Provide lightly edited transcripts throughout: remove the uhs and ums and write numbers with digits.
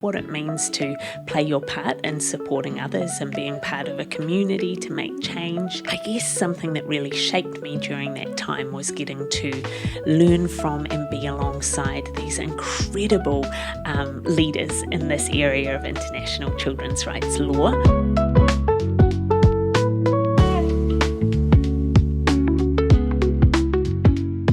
what it means to play your part in supporting others and being part of a community to make change. I guess something that really shaped me during that time was getting to learn from and be alongside these incredible leaders in this area of international children's rights law.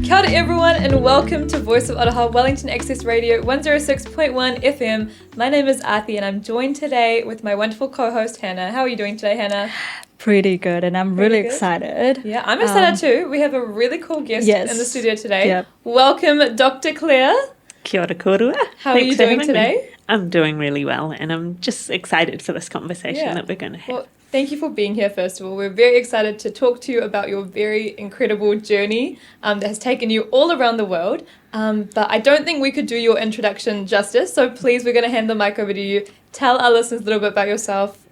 Kia ora everyone and welcome to Voice of Aroha, Wellington Access Radio 106.1 FM. My name is Aarthi and I'm joined today with my wonderful co-host Hannah. How are you doing today, Hannah? Pretty good, and I'm really excited. Yeah, I'm excited too. We have a really cool guest in the studio today. Yep. Welcome, Dr. Claire. Kia ora kōrero. How are you doing today? I'm doing really well, and I'm just excited for this conversation that we're going to have. Well, thank you for being here, first of all. We're very excited to talk to you about your very incredible journey that has taken you all around the world. But I don't think we could do your introduction justice, so please, we're going to hand the mic over to you. Tell our listeners a little bit about yourself.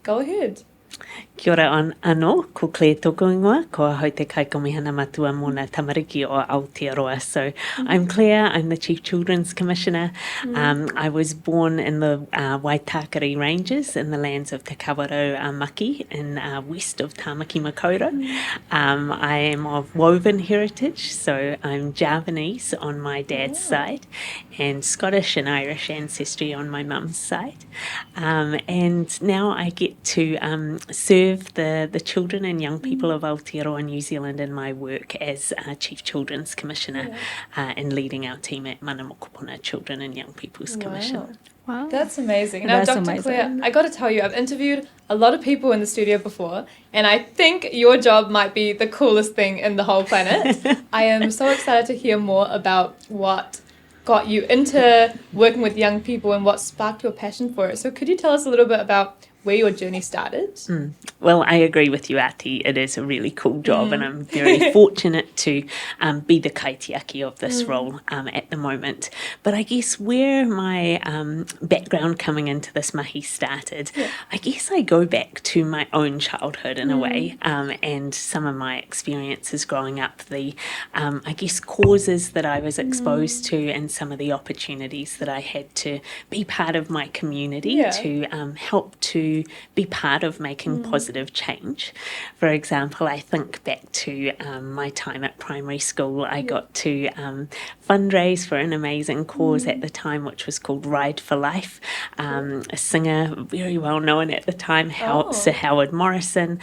Go ahead. Kia ora anō, ko Claire tōku ingoa, ko hau te kaikomihana matua mōna tamariki o Aotearoa. So I'm Claire, I'm the Chief Children's Commissioner. I was born in the Waitakere Ranges in the lands of Te Kawaro Maki in west of Tāmaki Makaurau. I am of woven heritage, so I'm Javanese on my dad's side and Scottish and Irish ancestry on my mum's side. And now I get to serve the children and young people of Aotearoa, New Zealand in my work as Chief Children's Commissioner and leading our team at Mana Mokopuna Children and Young People's Commission. Wow. That's amazing. Now, Dr. Claire, I got to tell you, I've interviewed a lot of people in the studio before, and I think your job might be the coolest thing in the whole planet. I am so excited to hear more about what got you into working with young people and what sparked your passion for it. So could you tell us a little bit about where your journey started? Well, I agree with you, Aarthi. It is a really cool job, and I'm very fortunate to be the kaitiaki of this role at the moment. But I guess where my background coming into this mahi started, I guess I go back to my own childhood in a way, and some of my experiences growing up, the I guess causes that I was exposed to, and some of the opportunities that I had to be part of my community to help to be part of making positive change. For example, I think back to my time at primary school. I got to fundraise for an amazing cause at the time, which was called Ride for Life. A singer very well known at the time, Sir Howard Morrison,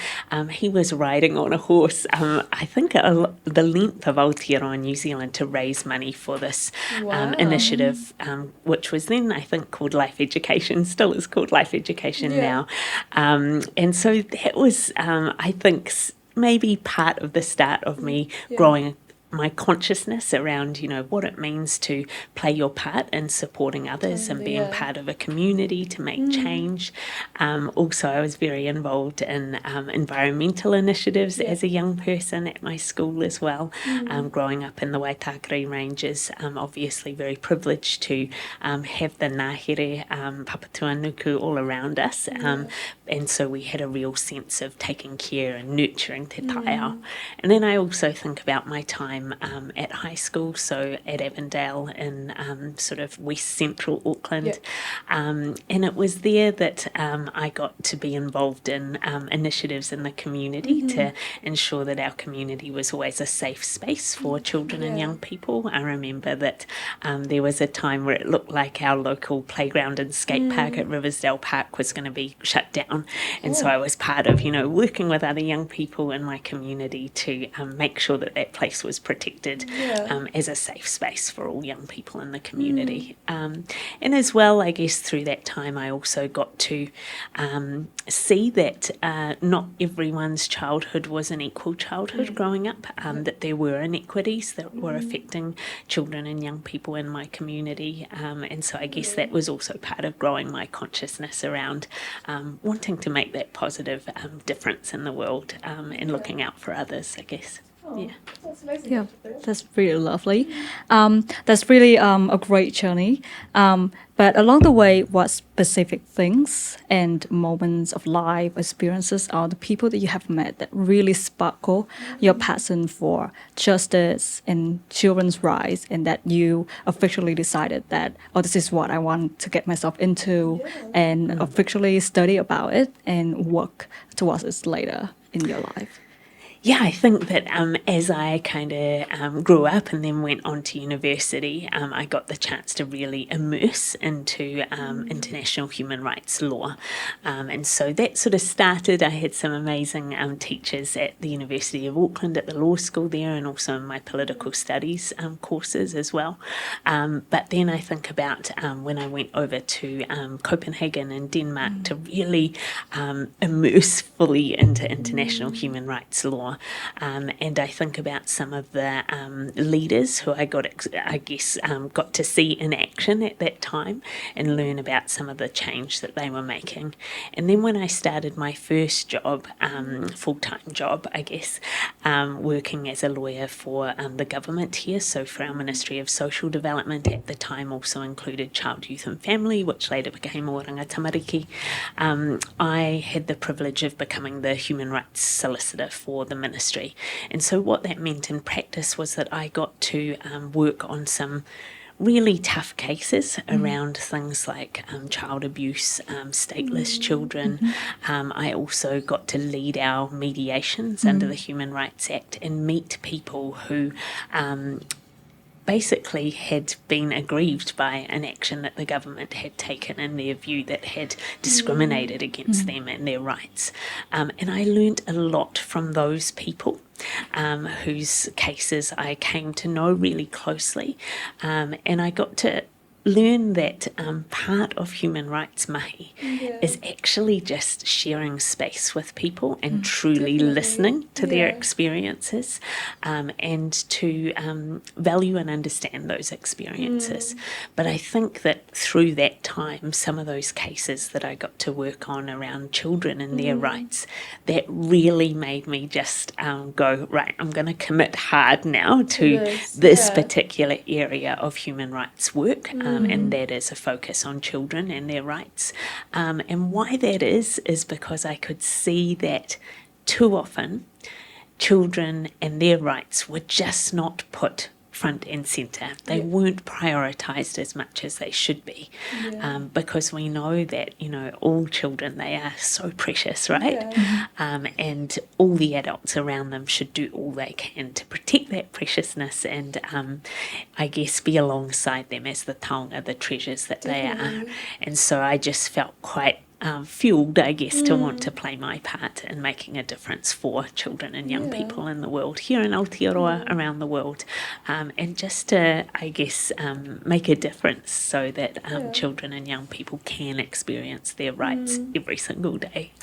he was riding on a horse, I think the length of Aotearoa, New Zealand, to raise money for this initiative, which was then, I think, called Life Education, still is called Life Education now. And so that was, I think, maybe part of the start of me growing my consciousness around, you know, what it means to play your part in supporting others and being part of a community to make change. Also, I was very involved in environmental initiatives as a young person at my school as well. Growing up in the Waitakere Ranges, obviously very privileged to have the ngahere papatua nuku all around us. And so we had a real sense of taking care and nurturing te taiao. And then I also think about my time at high school, so at Avondale in sort of west central Auckland. And it was there that I got to be involved in initiatives in the community to ensure that our community was always a safe space for children and young people. I remember that there was a time where it looked like our local playground and skate park at Riversdale Park was going to be shut down. And so I was part of, you know, working with other young people in my community to make sure that that place was protected as a safe space for all young people in the community. And as well, I guess through that time, I also got to see that not everyone's childhood was an equal childhood growing up, that there were inequities that were affecting children and young people in my community. And so I guess that was also part of growing my consciousness around wanting to make that positive difference in the world and looking out for others, I guess. Yeah. That's amazing. Yeah, that's really lovely. That's really a great journey. But along the way, what specific things and moments of life experiences are the people that you have met that really sparkle your passion for justice and children's rights, and that you officially decided that, oh, this is what I want to get myself into, and officially study about it and work towards it later in your life? Yeah, I think that as I kind of grew up and then went on to university, I got the chance to really immerse into international human rights law. And so that sort of started, I had some amazing teachers at the University of Auckland at the law school there, and also in my political studies courses as well. But then I think about when I went over to Copenhagen in Denmark to really immerse fully into international human rights law. And I think about some of the leaders who I got to see in action at that time and learn about some of the change that they were making. And then when I started my first job, full-time job, I guess, working as a lawyer for the government here, so for our Ministry of Social Development at the time also included Child, Youth and Family, which later became Oranga Tamariki, I had the privilege of becoming the human rights solicitor for the ministry. And so what that meant in practice was that I got to work on some really tough cases around things like child abuse, stateless children. I also got to lead our mediations under the Human Rights Act and meet people who basically had been aggrieved by an action that the government had taken in their view that had discriminated against them and their rights. And I learnt a lot from those people whose cases I came to know really closely. And I got to learn that part of human rights mahi is actually just sharing space with people and truly listening to their experiences, and to value and understand those experiences. But I think that through that time, some of those cases that I got to work on around children and their rights, that really made me just go, right, I'm going to commit hard now to this particular area of human rights work. And that is a focus on children and their rights. And why that is because I could see that too often children and their rights were just not put front and centre. They weren't prioritised as much as they should be, because we know that, all children, they are so precious, right? And all the adults around them should do all they can to protect that preciousness and I guess be alongside them as the taonga, the treasures that they are. And so I just felt quite fueled, I guess, to want to play my part in making a difference for children and young people in the world, here in Aotearoa, around the world, and just to, I guess, make a difference so that children and young people can experience their rights every single day,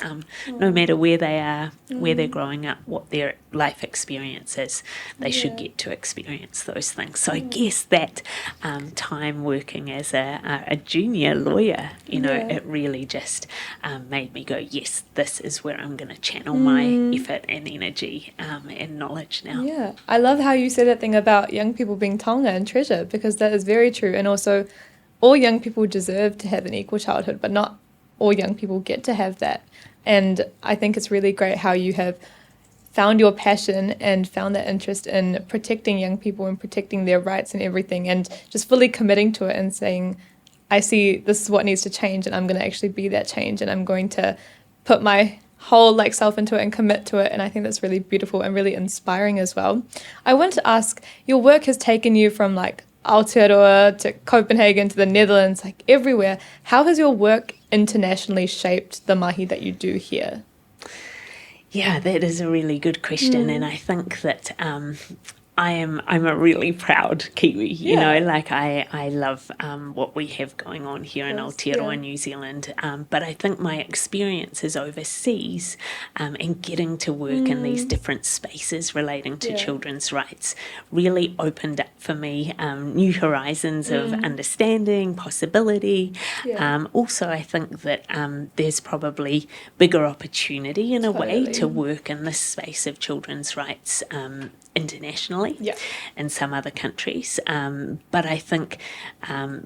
no matter where they are, where they're growing up, what their life experience is, they should get to experience those things. So I guess that time working as a junior lawyer, it really just made me go, yes, this is where I'm going to channel my effort and energy and knowledge now. Yeah, I love how you said that thing about young people being taonga and treasure, because that is very true. And also, all young people deserve to have an equal childhood, but not all young people get to have that. And I think it's really great how you have found your passion and found that interest in protecting young people and protecting their rights and everything, and just fully committing to it and saying, I see this is what needs to change, and I'm going to actually be that change, and I'm going to put my whole self into it and commit to it. And I think that's really beautiful and really inspiring as well. I wanted to ask, your work has taken you from Aotearoa to Copenhagen to the Netherlands, everywhere. How has your work internationally shaped the mahi that you do here? Yeah, that is a really good question, and I think that I'm a really proud Kiwi, I love what we have going on here in Aotearoa, New Zealand, but I think my experiences overseas and getting to work in these different spaces relating to children's rights really opened up for me new horizons of understanding, possibility. Also, I think that there's probably bigger opportunity in a way to work in this space of children's rights internationally in some other countries. But I think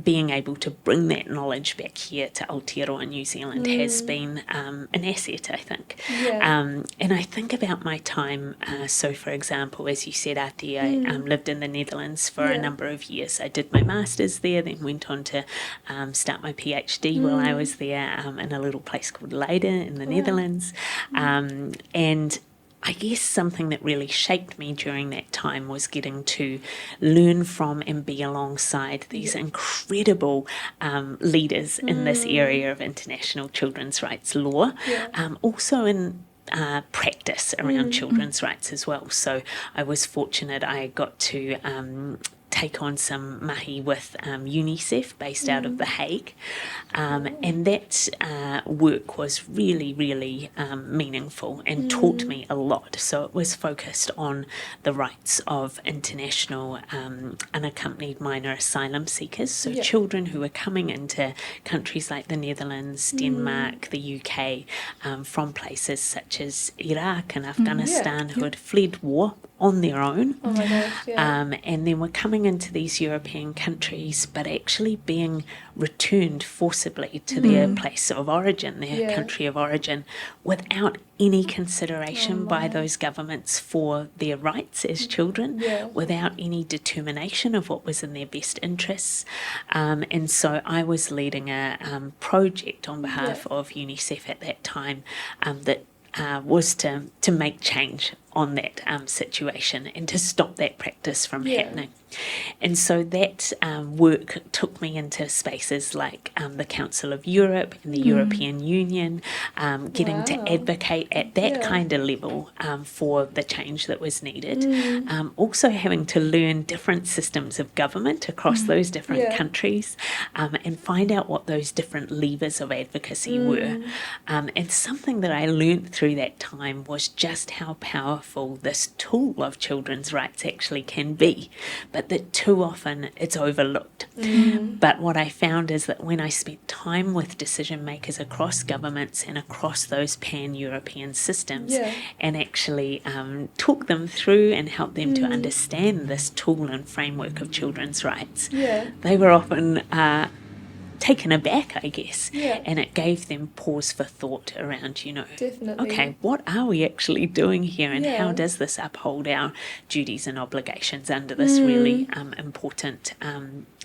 being able to bring that knowledge back here to Aotearoa, New Zealand has been an asset, I think. And I think about my time, so for example, as you said, Aarthi, I lived in the Netherlands for a number of years. I did my master's there, then went on to start my PhD while I was there in a little place called Leiden in the Netherlands. And I guess something that really shaped me during that time was getting to learn from and be alongside these incredible leaders in this area of international children's rights law, also in practice around children's rights as well. So I was fortunate I got to take on some mahi with UNICEF based out of The Hague, and that work was really, really meaningful and taught me a lot. So it was focused on the rights of international unaccompanied minor asylum seekers, so children who are coming into countries like the Netherlands, Denmark, the UK, from places such as Iraq and Afghanistan, who had fled war on their own. Oh my gosh, and then were coming into these European countries, but actually being returned forcibly to their place of origin, their country of origin, without any consideration by those governments for their rights as children, without any determination of what was in their best interests. And so I was leading a project on behalf of UNICEF at that time that was to make change on that situation and to stop that practice from happening. And so that work took me into spaces like the Council of Europe and the European Union, getting to advocate at that kind of level for the change that was needed. Also having to learn different systems of government across those different countries, and find out what those different levers of advocacy were. And something that I learned through that time was just how powerful this tool of children's rights actually can be, but that too often it's overlooked. But what I found is that when I spent time with decision makers across governments and across those pan-European systems, and actually talk them through and help them to understand this tool and framework of children's rights, they were often taken aback, I guess, and it gave them pause for thought around, okay, what are we actually doing here, and how does this uphold our duties and obligations under this really important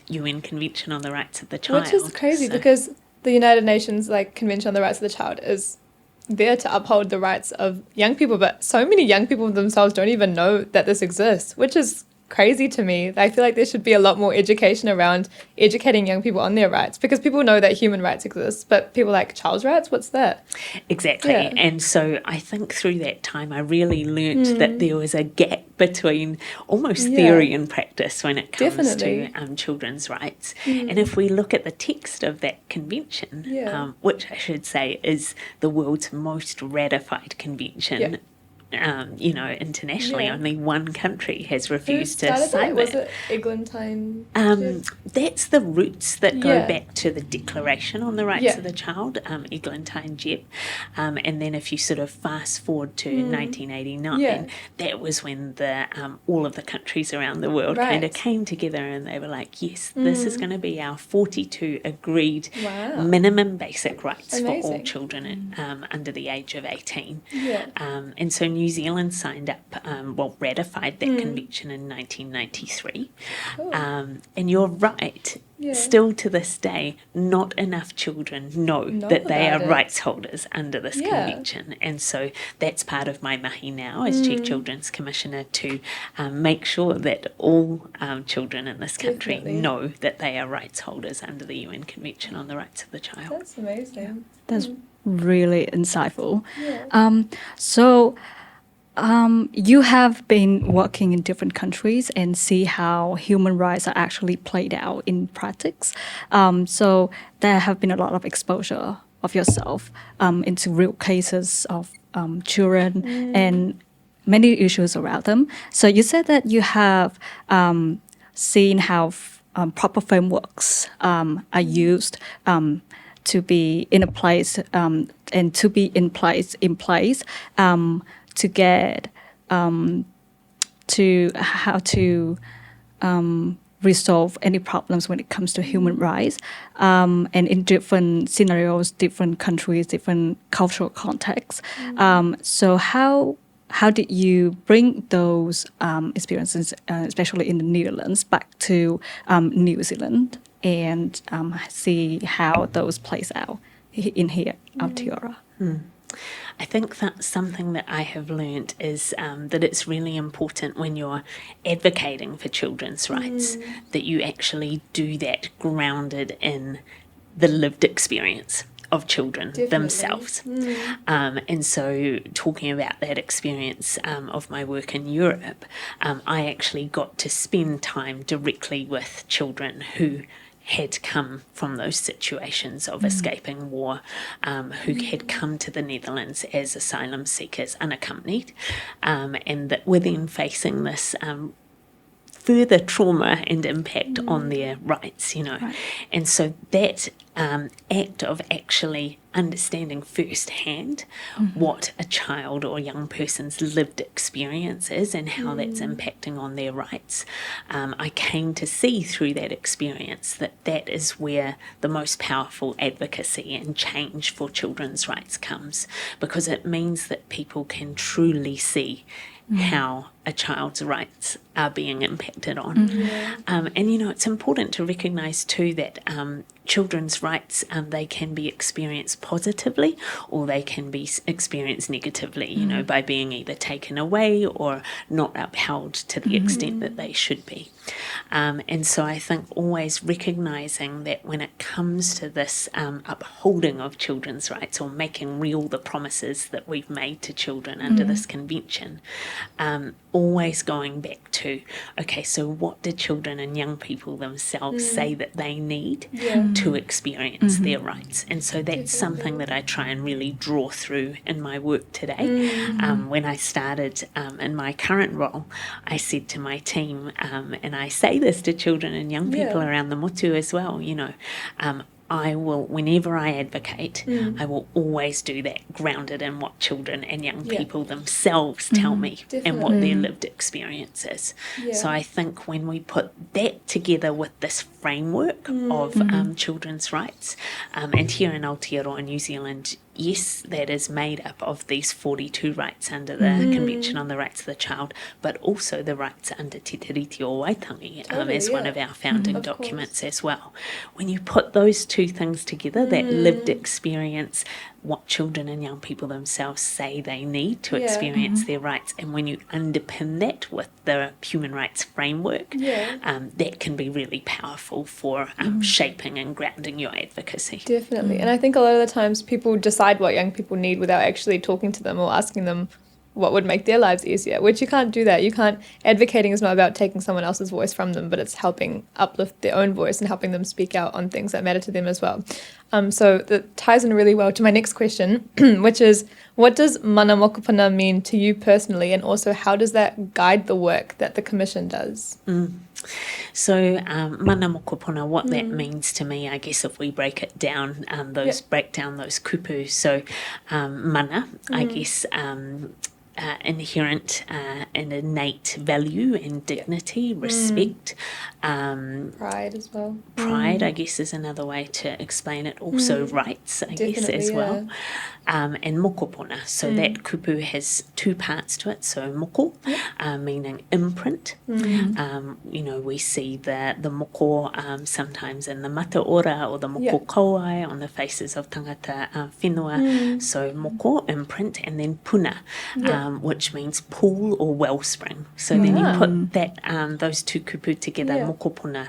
UN Convention on the Rights of the Child? Which is crazy, because the United Nations Convention on the Rights of the Child is there to uphold the rights of young people, but so many young people themselves don't even know that this exists, which is crazy to me. I feel like there should be a lot more education around educating young people on their rights, because people know that human rights exist, but people like child's rights, what's that? Exactly. And so I think through that time I really learnt that there was a gap between almost theory and practice when it comes to children's rights. And if we look at the text of that convention, which I should say is the world's most ratified convention, internationally, only one country has refused to sign Was it Eglantine? That's the roots that go back to the Declaration on the Rights of the Child, Eglantine Jeb. And then if you sort of fast forward to 1989, that was when the all of the countries around the world kind of came together and they were like, yes, this is going to be our 42 agreed minimum basic rights for all children under the age of 18. And so New Zealand signed up, ratified that convention in 1993. Cool. And you're right, still to this day, not enough children know that they are rights holders under this convention. And so that's part of my mahi now as Chief Children's Commissioner, to make sure that all children in this country know that they are rights holders under the UN Convention on the Rights of the Child. That's amazing. That's really insightful. You have been working in different countries and see how human rights are actually played out in practice. So there have been a lot of exposure of yourself into real cases of children and many issues around them. So you said that you have seen how proper frameworks are used to be in a place and to be in place to get to resolve any problems when it comes to human rights, and in different scenarios, different countries, different cultural contexts. So how did you bring those experiences, especially in the Netherlands, back to New Zealand and see how those plays out in here, Aotearoa? I think that's something that I have learnt is that it's really important when you're advocating for children's rights that you actually do that grounded in the lived experience of children themselves. And so talking about that experience of my work in Europe, I actually got to spend time directly with children who had come from those situations of escaping war, who had come to the Netherlands as asylum seekers unaccompanied, and that were then facing this further trauma and impact on their rights, Right. And so that act of actually understanding firsthand what a child or young person's lived experience is and how that's impacting on their rights, I came to see through that experience that is where the most powerful advocacy and change for children's rights comes, because it means that people can truly see how a child's rights are being impacted on. And, it's important to recognise too that children's rights, they can be experienced positively or they can be experienced negatively, by being either taken away or not upheld to the extent that they should be. And so I think always recognising that when it comes to this upholding of children's rights or making real the promises that we've made to children under this convention, always going back to, okay, so what do children and young people themselves say that they need to experience their rights? And so that's something that I try and really draw through in my work today. When I started in my current role, I said to my team, and I say this to children and young people around the motu as well, I will, whenever I advocate, I will always do that grounded in what children and young people themselves tell me and what their lived experience is. So I think when we put that together with this framework of children's rights, and here in Aotearoa, New Zealand, yes, that is made up of these 42 rights under the Convention on the Rights of the Child, but also the rights under Te Tiriti o Waitangi as one of our founding documents as well. When you put those two things together, that lived experience, what children and young people themselves say they need to experience their rights, and when you underpin that with the human rights framework, that can be really powerful for shaping and grounding your advocacy. Definitely. And I think a lot of the times people decide what young people need without actually talking to them or asking them what would make their lives easier, which you can't do that. You can't, advocating is not about taking someone else's voice from them, but it's helping uplift their own voice and helping them speak out on things that matter to them as well. So that ties in really well to my next question, which is, what does mana mokopuna mean to you personally, and also how does that guide the work that the Commission does? So mana mokopuna, what that means to me, I guess if we break it down, break down those kupu. So mana, I guess, inherent and innate value and dignity, respect. Pride as well. Pride, I guess, is another way to explain it. Also rights, I guess, as well. And mokopuna. So that kupu has two parts to it. So moko, meaning imprint. We see the moko sometimes in the mataora or the moko kauai on the faces of tangata whenua. So moko, imprint, and then puna, which means pool or wellspring. So then you put that those two kupu together, mokopuna,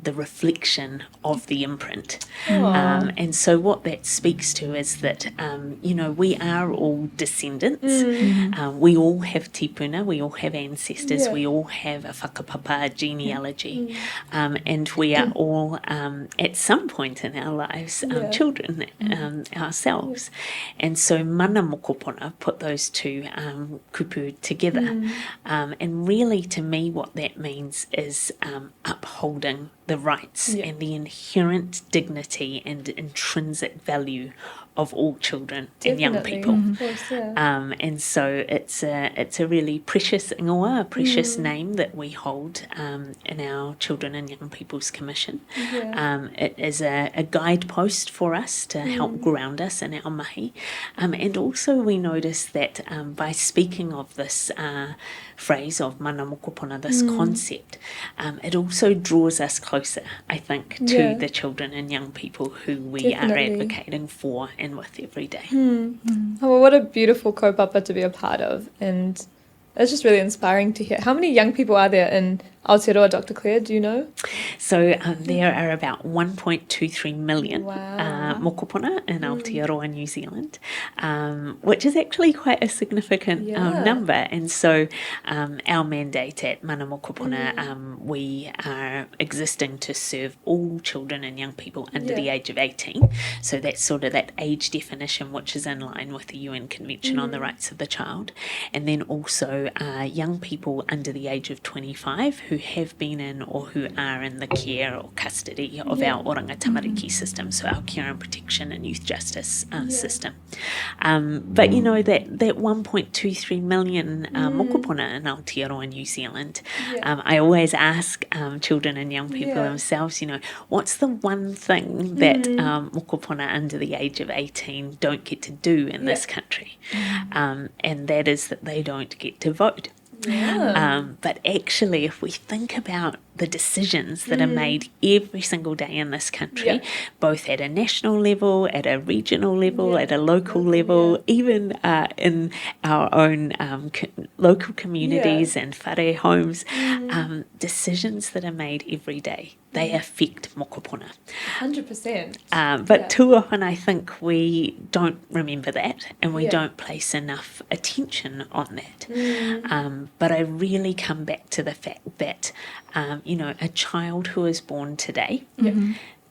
the reflection of the imprint. And so what that speaks to is that, we are all descendants. We all have tipuna, we all have ancestors, we all have a whakapapa genealogy. And we are all, at some point in our lives, children ourselves. And so mana mokopuna put those two kupu together. And really, to me, what that means is upholding the rights and the inherent dignity and intrinsic value of all children and young people. Of course, And so it's a really precious ingoa, a precious name that we hold in our Children and Young People's Commission. It is a guidepost for us to help ground us in our mahi. And also we notice that by speaking of this phrase of mana mokopuna, this concept, it also draws us closer, I think, to the children and young people who we are advocating for and with every day. Oh, well, what a beautiful kaupapa to be a part of, and it's just really inspiring to hear. How many young people are there in Aotearoa, Dr. Claire, do you know? So there are about 1.23 million mokopuna in Aotearoa, New Zealand, which is actually quite a significant number. And so our mandate at Mana Mokopuna, we are existing to serve all children and young people under the age of 18. So that's sort of that age definition, which is in line with the UN Convention on the Rights of the Child. And then also young people under the age of 25 who have been in or who are in the care or custody of our oranga tamariki system, so our care and protection and youth justice system. But you know, that 1.23 million mokopuna in Aotearoa, New Zealand, I always ask children and young people themselves, you know, what's the one thing that mokopuna under the age of 18 don't get to do in this country? And that is that they don't get to vote. But actually, if we think about the decisions that are made every single day in this country, both at a national level, at a regional level, at a local level, even in our own local communities and whare homes, decisions that are made every day, they affect mokopuna. 100%. But too often I think we don't remember that and we don't place enough attention on that. But I really come back to the fact that, you know, a child who is born today,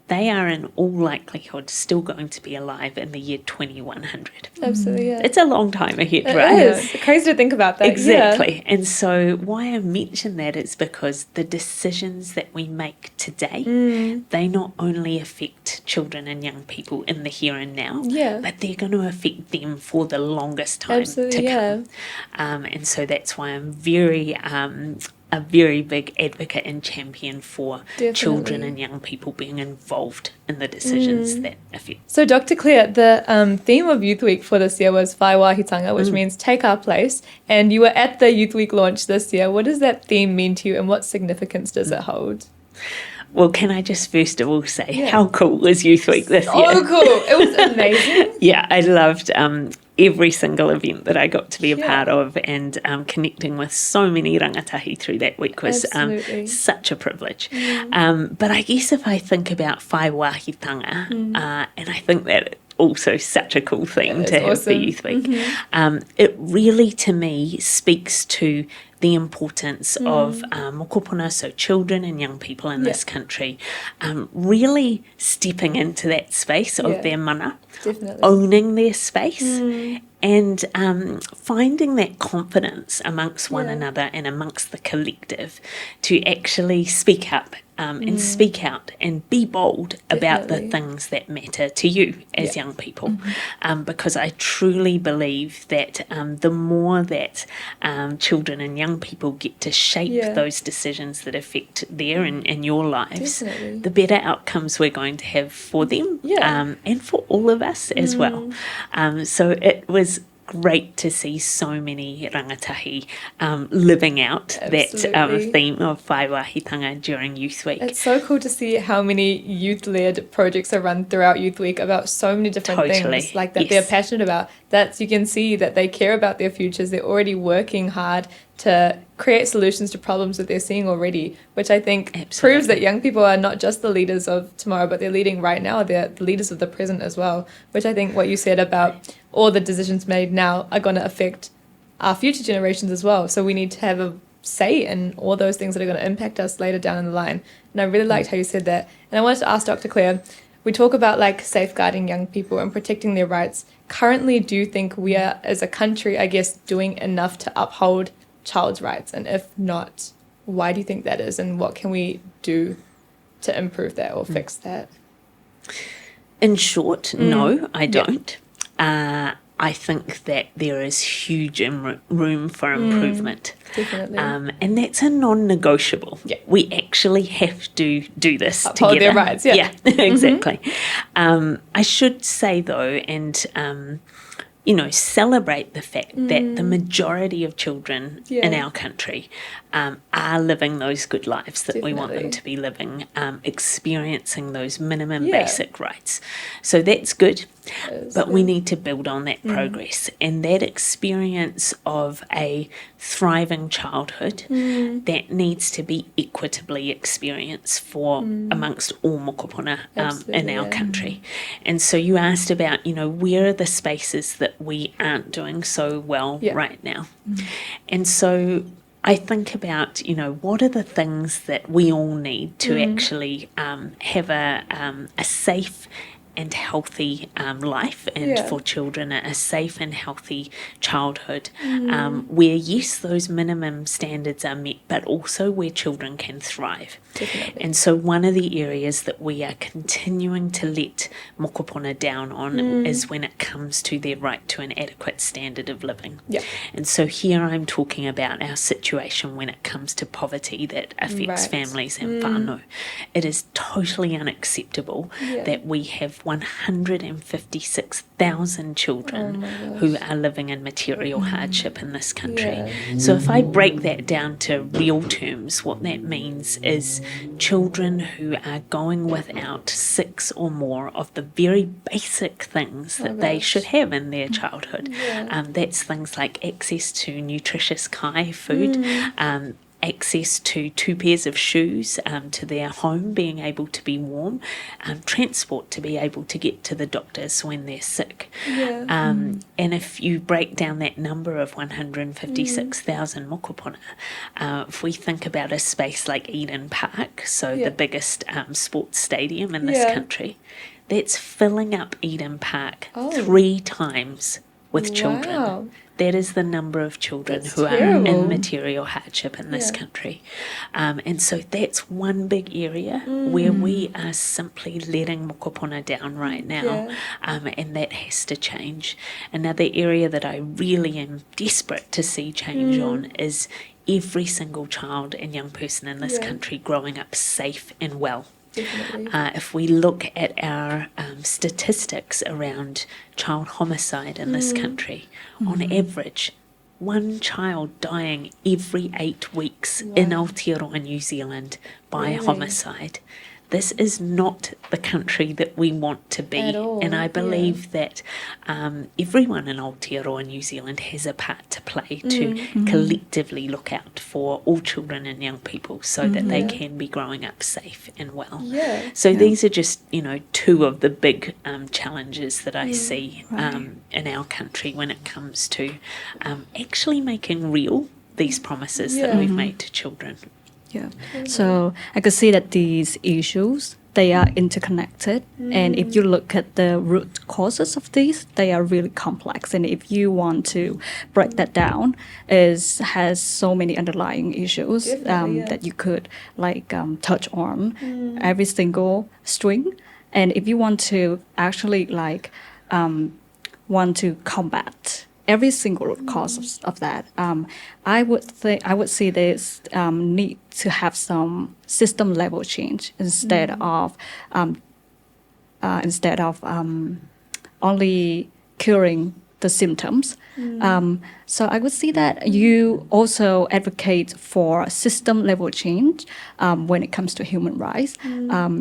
they are in all likelihood still going to be alive in the year 2100. Absolutely, It's a long time ahead, it right? It is. Crazy to think about that. Exactly. And so why I mention that is because the decisions that we make today, they not only affect children and young people in the here and now, but they're going to affect them for the longest time to come. And so that's why I'm a very big advocate and champion for children and young people being involved in the decisions that affect. So Dr. Claire, the theme of Youth Week for this year was Whai Wāhitanga, which means take our place, and you were at the Youth Week launch this year. What does that theme mean to you and what significance does it hold? Well, can I just first of all say how cool was Youth Week this year? Oh, cool. It was amazing. I loved every single event that I got to be a part of, and connecting with so many rangatahi through that week was such a privilege. But I guess if I think about Whai Wāhitanga, and I think that also such a cool thing to have for Youth Week, it really to me speaks to the importance of mokopuna, so children and young people in this country, really stepping into that space of their mana, owning their space, and finding that confidence amongst one another and amongst the collective to actually speak up and speak out and be bold about the things that matter to you as young people. Because I truly believe that the more that children and young people get to shape those decisions that affect their and your lives, the better outcomes we're going to have for them and for all of us as well. So it was great to see so many rangatahi living out that theme of Whai Wāhitanga during Youth Week. It's so cool to see how many youth-led projects are run throughout Youth Week about so many different things like that they're passionate about. That you can see that they care about their futures. They're already working hard to create solutions to problems that they're seeing already, which I think proves that young people are not just the leaders of tomorrow, but they're leading right now. They're the leaders of the present as well, which I think what you said about all the decisions made now are going to affect our future generations as well. So we need to have a say in all those things that are going to impact us later down in the line. And I really liked how you said that. And I wanted to ask Dr. Claire, we talk about like safeguarding young people and protecting their rights. Currently, do you think we are, as a country, I guess, doing enough to uphold child's rights? And if not, why do you think that is? And what can we do to improve that or fix that? In short, no, I don't. I think that there is huge room for improvement. Definitely. And that's a non-negotiable. Yeah. We actually have to do this Uphold together. their rights, yeah. Exactly. I should say, though, and celebrate the fact that the majority of children in our country are living those good lives that we want them to be living, experiencing those minimum basic rights. So that's good, but we need to build on that progress. And that experience of a thriving childhood that needs to be equitably experienced for amongst all mokopuna in our country. And so you asked about, where are the spaces that we aren't doing so well right now. And so I think about, what are the things that we all need to actually have a safe and healthy life, and for children a safe and healthy childhood, where yes, those minimum standards are met, but also where children can thrive. Definitely. And so one of the areas that we are continuing to let mokopuna down on is when it comes to their right to an adequate standard of living. And so here I'm talking about our situation when it comes to poverty that affects families and whānau. It is totally unacceptable that we have 156,000 children who are living in material hardship in this country. So if I break that down to real terms, what that means is children who are going without 6 or more of the very basic things that they should have in their childhood. That's things like access to nutritious kai food, access to 2 pairs of shoes to their home, being able to be warm, transport to be able to get to the doctors when they're sick. And if you break down that number of 156,000 mokopuna, if we think about a space like Eden Park, so the biggest sports stadium in this country, that's filling up Eden Park 3 times with children. That is the number of children who are in material hardship in this country. And so that's one big area where we are simply letting mokopuna down right now, and that has to change. Another area that I really am desperate to see change on is every single child and young person in this country growing up safe and well. If we look at our statistics around child homicide in this country, on average, 1 child dying every 8 weeks in Aotearoa, New Zealand by homicide. This is not the country that we want to be. And I believe that everyone in Aotearoa, New Zealand has a part to play to collectively look out for all children and young people so that they can be growing up safe and well. So these are just, 2 of the big challenges that I see in our country when it comes to actually making real these promises that we've made to children. So I could see that these issues, they are interconnected. And if you look at the root causes of these, they are really complex. And if you want to break that down, has so many underlying issues that you could touch on every single string. And if you want to actually want to combat every single root cause of that, I would see this need to have some system level change instead of only curing the symptoms. So I would see that you also advocate for system level change when it comes to human rights.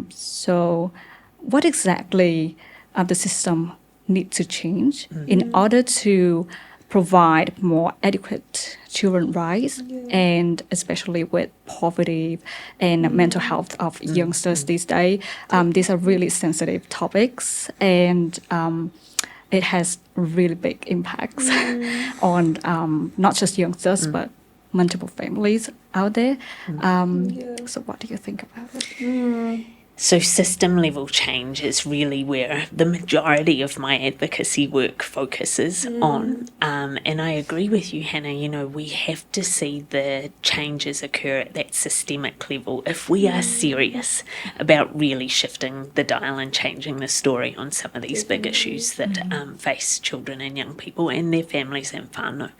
So what exactly the system need to change in order to provide more adequate children rights, and especially with poverty and mental health of youngsters these days. These are really sensitive topics, and it has really big impacts on not just youngsters, but multiple families out there. So what do you think about it? So system level change is really where the majority of my advocacy work focuses on. And I agree with you, Hannah, you know, we have to see the changes occur at that systemic level if we are serious about really shifting the dial and changing the story on some of these big issues that face children and young people and their families and whānau.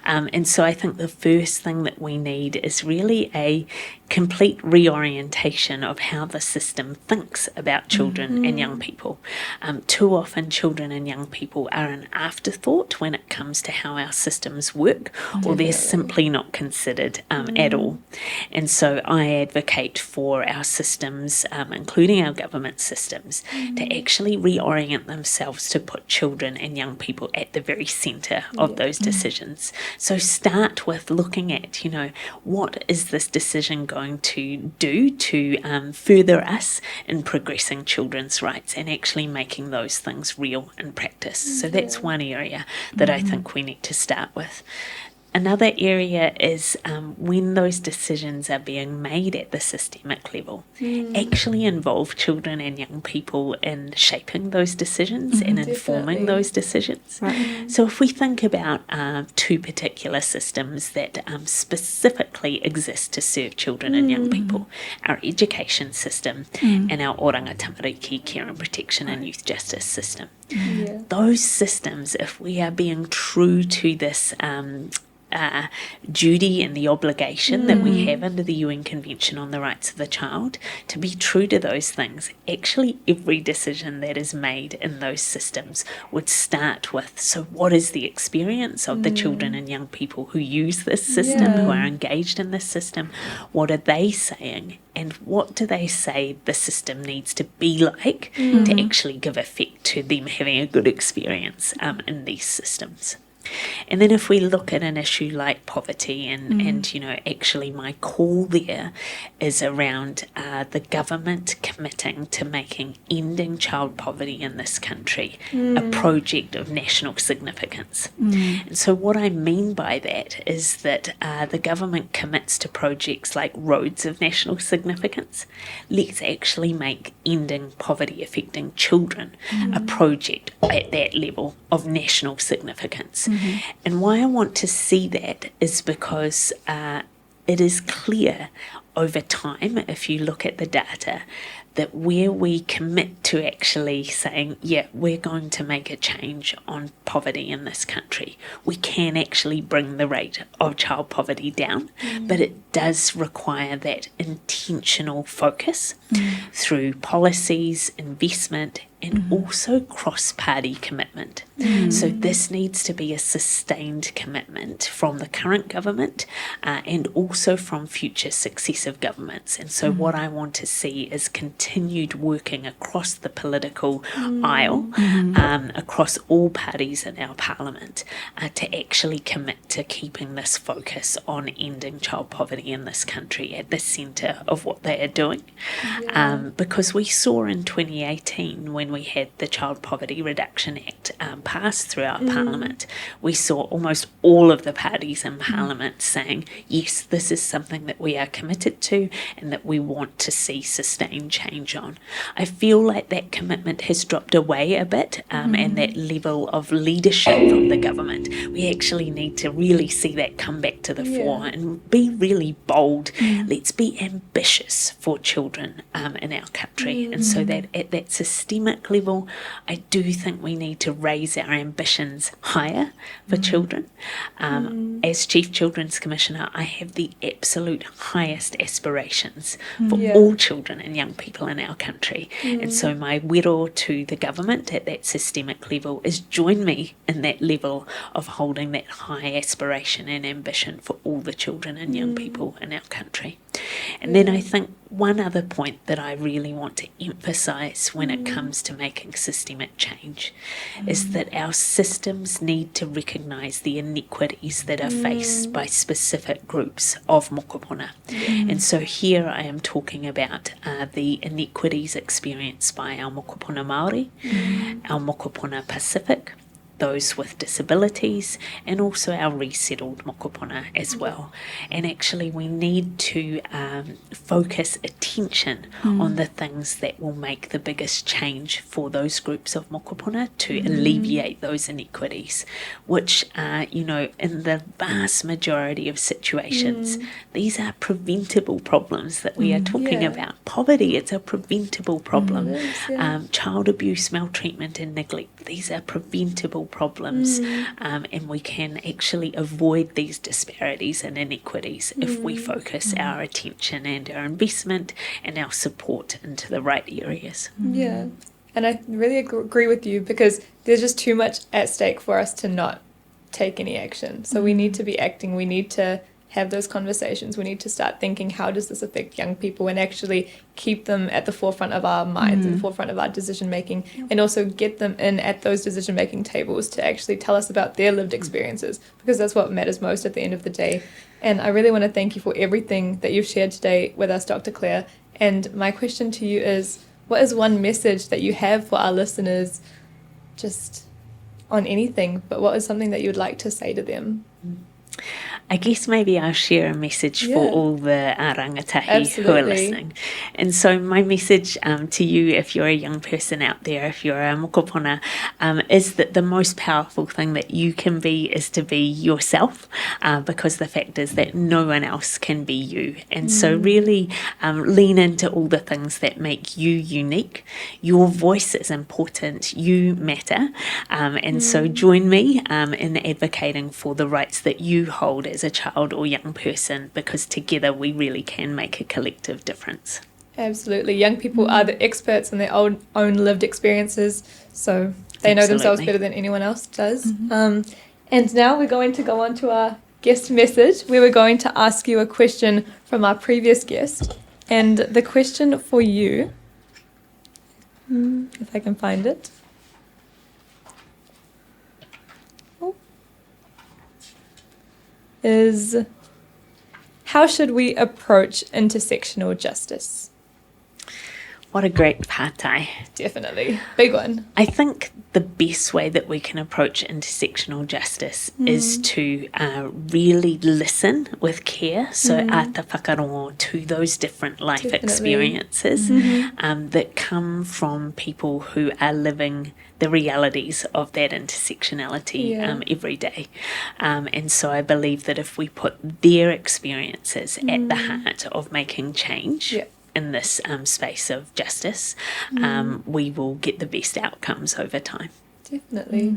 And so I think the first thing that we need is really a complete reorientation of how the system thinks about children and young people. Too often children and young people are an afterthought when it comes to how our systems work, or they're simply not considered at all. And so I advocate for our systems, including our government systems, to actually reorient themselves to put children and young people at the very centre of those decisions. So start with looking at, you know, what is this decision going to do to further us in progressing children's rights and actually making those things real in practice. So that's one area that I think we need to start with. Another area is when those decisions are being made at the systemic level, actually involve children and young people in shaping those decisions and informing those decisions. Right. So if we think about two particular systems that specifically exist to serve children and young people, our education system and our oranga tamariki care and protection and youth justice system. Those systems, if we are being true to this duty and the obligation that we have under the UN Convention on the Rights of the Child, to be true to those things, actually every decision that is made in those systems would start with, so what is the experience of the children and young people who use this system, who are engaged in this system? What are they saying? And what do they say the system needs to be like to actually give effect to them having a good experience in these systems? And then if we look at an issue like poverty and you know, actually my call there is around the government committing to making ending child poverty in this country a project of national significance. And so what I mean by that is that the government commits to projects like roads of national significance. Let's actually make ending poverty affecting children a project at that level of national significance. And why I want to see that is because it is clear over time, if you look at the data, that where we commit to actually saying, yeah, we're going to make a change on poverty in this country, we can actually bring the rate of child poverty down, but it does require that intentional focus through policies, investment, and also cross-party commitment. So this needs to be a sustained commitment from the current government and also from future successive governments. And so what I want to see is continued working across the political aisle, across all parties in our parliament, to actually commit to keeping this focus on ending child poverty in this country at the centre of what they are doing. Because we saw in 2018 when we had the Child Poverty Reduction Act passed through our parliament, we saw almost all of the parties in parliament saying, yes, this is something that we are committed to and that we want to see sustained change on. I feel like that commitment has dropped away a bit, and that level of leadership from the government, we actually need to really see that come back to the fore and be really bold. Let's be ambitious for children in our country. And so that at that systemic level, I do think we need to raise our ambitions higher for children. As Chief Children's Commissioner, I have the absolute highest aspirations for all children and young people in our country. And so my wero to the government at that systemic level is join me in that level of holding that high aspiration and ambition for all the children and young people in our country. And then I think one other point that I really want to emphasise when it comes to making systemic change is that our systems need to recognise the inequities that are faced by specific groups of Mokopuna. And so here I am talking about the inequities experienced by our Mokopuna Māori, our Mokopuna Pacific, those with disabilities, and also our resettled Mokopuna as well. And actually we need to focus attention on the things that will make the biggest change for those groups of Mokopuna to alleviate those inequities, which are, you know, in the vast majority of situations, these are preventable problems that we are talking about. Poverty, it's a preventable problem. Child abuse, maltreatment and neglect, these are preventable problems, and we can actually avoid these disparities and inequities if we focus our attention and our investment and our support into the right areas. Yeah, and I really agree with you, because there's just too much at stake for us to not take any action. So we need to be acting, we need to have those conversations, we need to start thinking, how does this affect young people, and actually keep them at the forefront of our minds and the forefront of our decision making, and also get them in at those decision making tables to actually tell us about their lived experiences, because that's what matters most at the end of the day. And I really want to thank you for everything that you've shared today with us, Dr. Claire. And my question to you is, what is one message that you have for our listeners, just on anything, but what is something that you would like to say to them? I guess maybe I'll share a message for all the rangatahi who are listening. And so my message to you, if you're a young person out there, if you're a mokopuna, is that the most powerful thing that you can be is to be yourself, because the fact is that no one else can be you. And so really lean into all the things that make you unique. Your voice is important. You matter. And so join me in advocating for the rights that you hold as a child or young person, because together we really can make a collective difference. Absolutely. Young people are the experts in their own lived experiences, so they know themselves better than anyone else does. And now we're going to go on to our guest message, where we're going to ask you a question from our previous guest. And the question for you, if I can find it, is, how should we approach intersectional justice? What a great pātai. Definitely. Big one. I think the best way that we can approach intersectional justice is to really listen with care, so ata whakarongo, to those different life experiences that come from people who are living the realities of that intersectionality every day. And so I believe that if we put their experiences at the heart of making change in this space of justice, we will get the best outcomes over time. Definitely.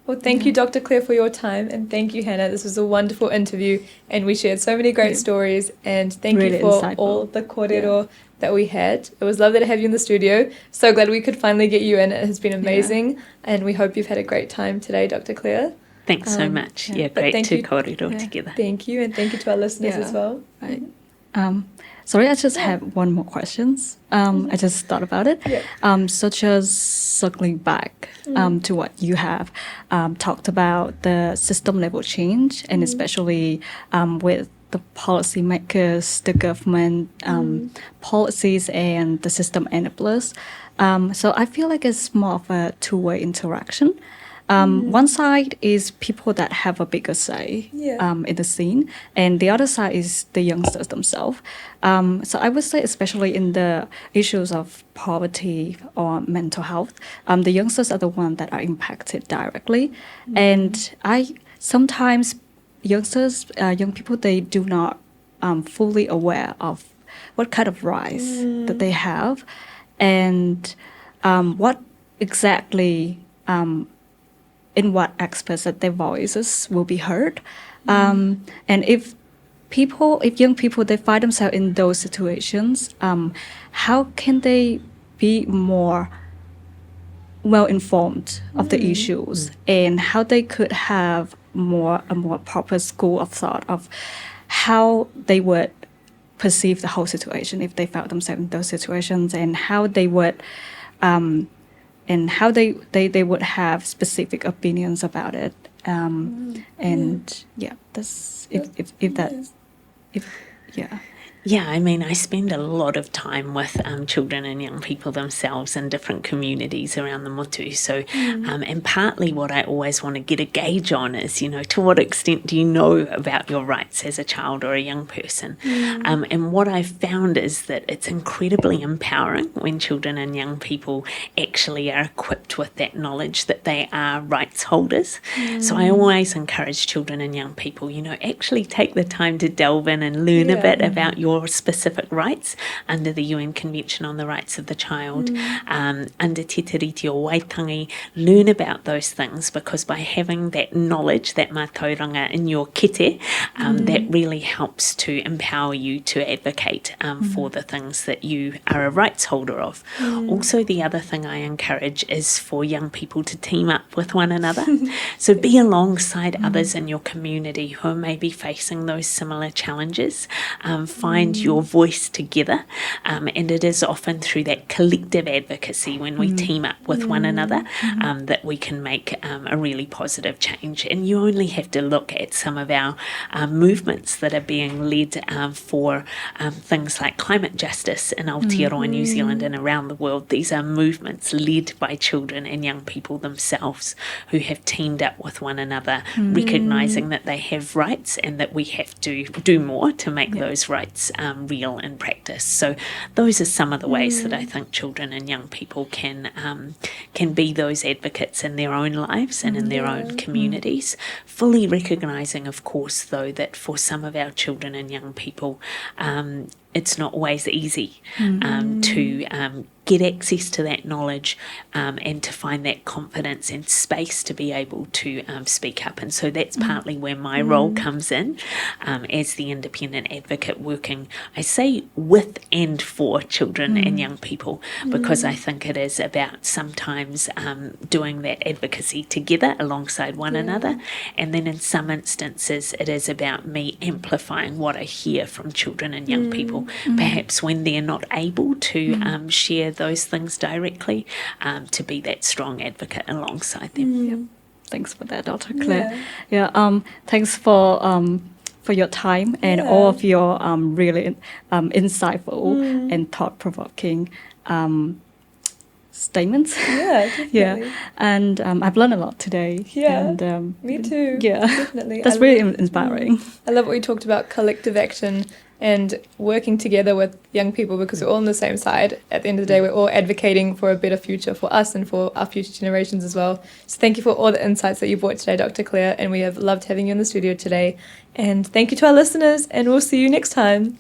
Well, thank you, Dr. Claire, for your time, and thank you, Hannah. This was a wonderful interview, and we shared so many great stories, and thank you for all the kōrero that we had. It was lovely to have you in the studio. So glad we could finally get you in. It has been amazing, and we hope you've had a great time today, Dr. Claire. Thanks so much. Great to kōrero together. Thank you, and thank you to our listeners as well. Right. Sorry, I just have one more questions. I just thought about it. Such as circling back to what you have talked about, the system level change, and especially with the policymakers, the government policies, and the system enablers. So I feel like it's more of a two-way interaction. One side is people that have a bigger say in the scene, and the other side is the youngsters themselves. So I would say, especially in the issues of poverty or mental health, the youngsters are the ones that are impacted directly. And sometimes youngsters, young people, they do not fully aware of what kind of rights that they have, and what exactly in what aspects that their voices will be heard. And if young people, they find themselves in those situations, how can they be more well-informed of the issues, and how they could have a more proper school of thought of how they would perceive the whole situation if they found themselves in those situations, and how they would and how they would have specific opinions about it. That's if Yeah, I mean, I spend a lot of time with children and young people themselves in different communities around the motu. So, and partly what I always want to get a gauge on is, to what extent do you know about your rights as a child or a young person? And what I've found is that it's incredibly empowering when children and young people actually are equipped with that knowledge that they are rights holders. So I always encourage children and young people, actually take the time to delve in and learn a bit about your specific rights under the UN Convention on the Rights of the Child, under Te Tiriti o Waitangi, learn about those things, because by having that knowledge, that mātauranga in your kete, that really helps to empower you to advocate for the things that you are a rights holder of. Also, the other thing I encourage is for young people to team up with one another. So be alongside others in your community who are maybe facing those similar challenges. Find your voice together, and it is often through that collective advocacy when we team up with one another that we can make a really positive change. And you only have to look at some of our movements that are being led for things like climate justice in Aotearoa, New Zealand, and around the world. These are movements led by children and young people themselves who have teamed up with one another, recognising that they have rights and that we have to do more to make those rights real in practice. So those are some of the ways that I think children and young people can be those advocates in their own lives and in their own communities, fully recognising, of course, though, that for some of our children and young people, it's not always easy to get access to that knowledge and to find that confidence and space to be able to speak up. And so that's partly where my role comes in as the independent advocate, working, I say, with and for children and young people, because I think it is about sometimes doing that advocacy together alongside one another. And then in some instances, it is about me amplifying what I hear from children and young people, perhaps when they're not able to share those things directly, to be that strong advocate alongside them. Thanks for that, Dr. Claire. Thanks for your time and all of your really insightful and thought-provoking statements. And I've learned a lot today. And, me too. Definitely. That's really inspiring. I love what we talked about, collective action and working together with young people, because we're all on the same side. At the end of the day, we're all advocating for a better future for us and for our future generations as well. So thank you for all the insights that you brought today, Dr. Claire, and we have loved having you in the studio today. And thank you to our listeners, and we'll see you next time.